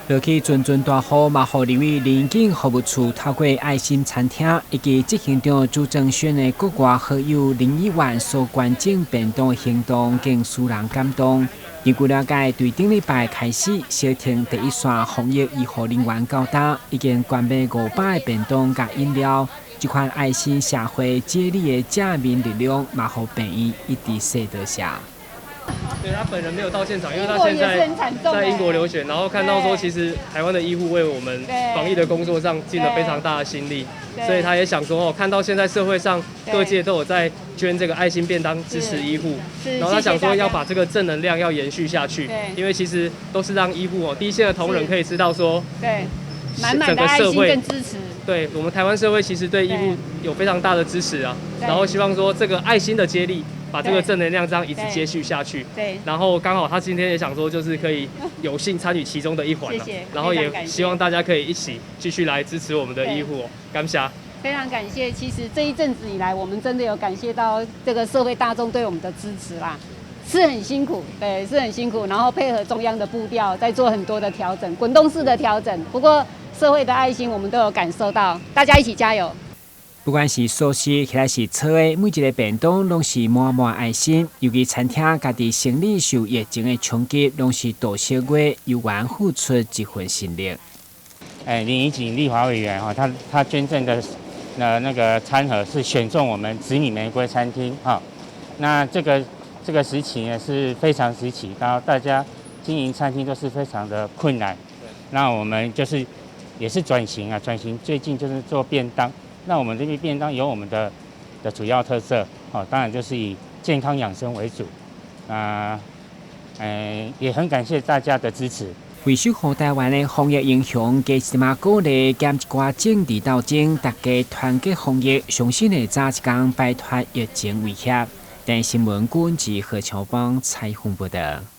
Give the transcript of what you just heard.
落去阵阵大雨，嘛，互林域邻近服务处透过爱心餐厅以及执行长朱正轩的国外好友林议员所捐赠便当行动，更使人感动。根据了解，对顶礼拜开始，小停第一线防疫医护人员到达，已经捐卖500个便当甲饮料。这款爱心社会接力的正面力量，嘛，互病院一直说多谢。对他本人没有到现场，因为他现在在英国留学，然后看到说，其实台湾的医护为我们防疫的工作上尽了非常大的心力，所以他也想说，看到现在社会上各界都有在捐这个爱心便当支持医护，然后他想说要把这个正能量要延续下去，因为其实都是让医护第一线的同仁可以知道说，满满的爱心跟支持。对我们台湾社会其实对医护有非常大的支持啊，然后希望说这个爱心的接力。把这个正能量这样一直接续下去，对。然后刚好他今天也想说，就是可以有幸参与其中的一环了，然后也希望大家可以一起继续来支持我们的医护，感谢。非常感谢，其实这一阵子以来，我们真的有感谢到这个社会大众对我们的支持啦，是很辛苦，对，是很辛苦，然后配合中央的步调，在做很多的调整，滚动式的调整。不过社会的爱心，我们都有感受到，大家一起加油。不管是素食，还是炒的，每一个便当拢是满满爱心。尤其餐厅家己生意受疫情的冲击，拢是大小月有缘付出一份心力。林怡景立法委员他捐赠的那个餐盒是选中我们紫米玫瑰餐厅那这个时期呢是非常时期，然后大家经营餐厅都是非常的困难。那我们就是也是转型最近就是做便当。那我们这边便当有我们的主要特色当然就是以健康养生为主也很感谢大家的支持。为受乎台湾的防疫影响，加一码鼓励减一寡政治斗争，大家团结防疫，相信会早一天摆脱疫情威胁。但新闻顾问及何乔邦采访报道。